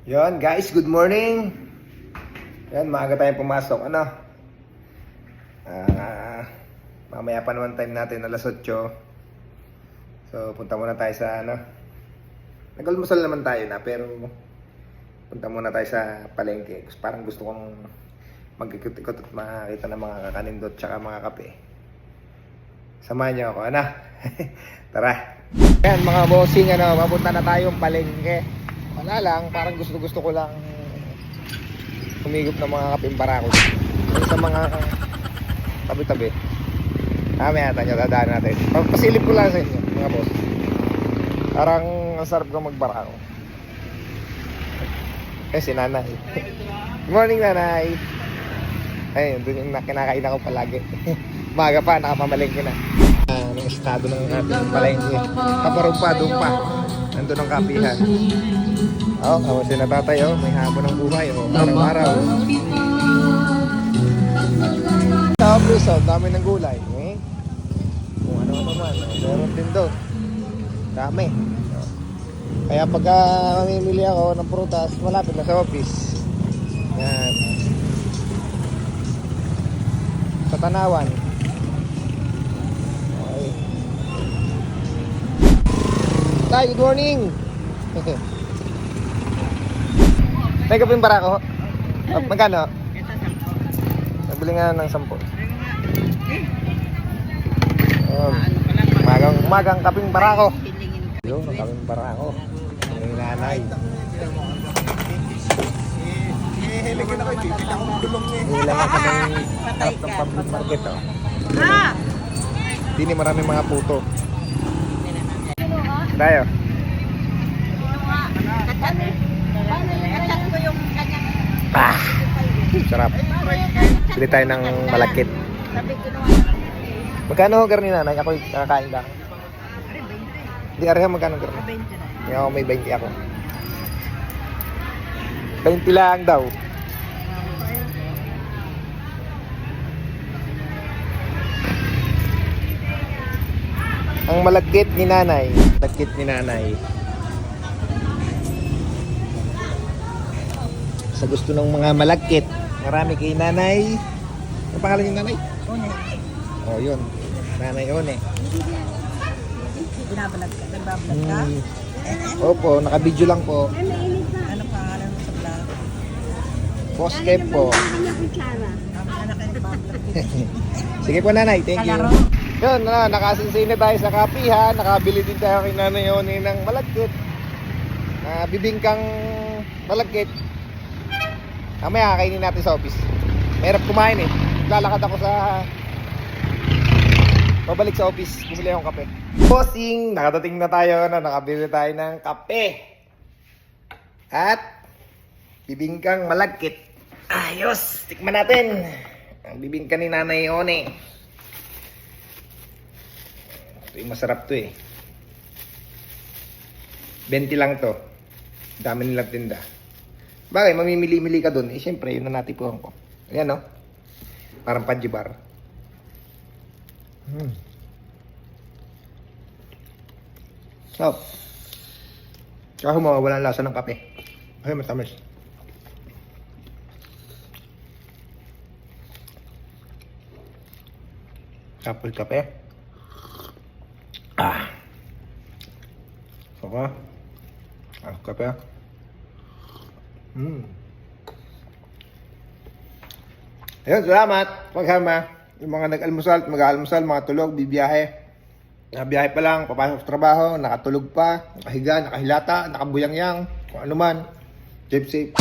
Yon guys, good morning. Yan, maaga tayong pumasok. Mamaya pa naman time natin, alas 8. So, punta muna tayo sa nag-almusal naman tayo na, pero punta muna tayo sa palengke. Parang gusto kong mag-ikot-ikot at makakita ng mga kakanindot tsaka mga kape. Samahan niyo ako, Tara. Yan mga bossing, mapunta na tayong palengke. Wala lang, parang gusto ko lang humigop ng mga kapeng barako sa mga tabi-tabi. Mamaya natin yung dadaan natin. Pasilip ko lang sa inyo, mga boss. Parang ang sarap kong magbarako. Si nanay. Good morning, nanay. Ayun, dun yung kinakain ako palagi. Maga pa, nakapamalengke na. Ang estado ng ating palengke. Kaparumpa, doon pa. Nandun ang kapihan. Kamusta na tatay, may hamon ng buhay, araw-araw. Sa office, dami ng gulay. Kung ano naman, meron din doon. Dami. Kaya pagka mamimili ako ng prutas, malapit na sa office. Yan. Sa Tanawan. Okay. Tay, good morning! May kaping barako? Magkano? Nabili nga ng 10. Magang kaping barako. Yun, kaping barako. Ang nanay. Ilang ako ng harap ng public market. Dini maraming mga puto. Tayo. Sarap. Bili tayo ng malakit. Magkano garni nanay? Ako'y kakain lang. Di areha magkano garni? Ako may 20 ako. 20 lang daw. Ang malagkit ni nanay. Malagkit ni nanay. Sa gusto ng mga malagkit. Marami kay nanay. Ano pangalan yung nanay? One. Oh, yun. Nanay One. Binabalag ka? Nagbabalag ka? Opo, naka-video lang po. Ano pangalan mo sa vlog? Postcap po. Ang anak ay nagbabalag. Sige po nanay, thank you. Yun, nakasinsay na tayo sa kapihan. Nakabili din tayo kay nanay One ng malagkit. Bibingkang malagkit. Mamaya kakainin natin sa office. Mahirap kumain Lalakad ako pabalik sa office. Bumili akong kape. Bossing, nakadating na tayo. Nakabili tayo ng kape. At bibingkang malagkit. Ayos! Tikman natin. Ang bibingka ni Nanay One. Ito yung masarap to 20 lang to. Dami nilang tinda. Bagay, mamimili-mili ka dun. Siyempre, yun na natipuhan ko. Ayan, parang panjibar. So, tsaka mawawala ang lasa ng kape. Ay, matamis. Apple kape. Saka. Kape. Ayun, salamat. Paghama. Yung mga nag-almusal, mag-almusal, mga tulog, bibiyahe. Biyahe pa lang, papasok sa trabaho, nakatulog pa, nakahiga, nakahilata, nakabuyang-yang, kung ano man. Safe.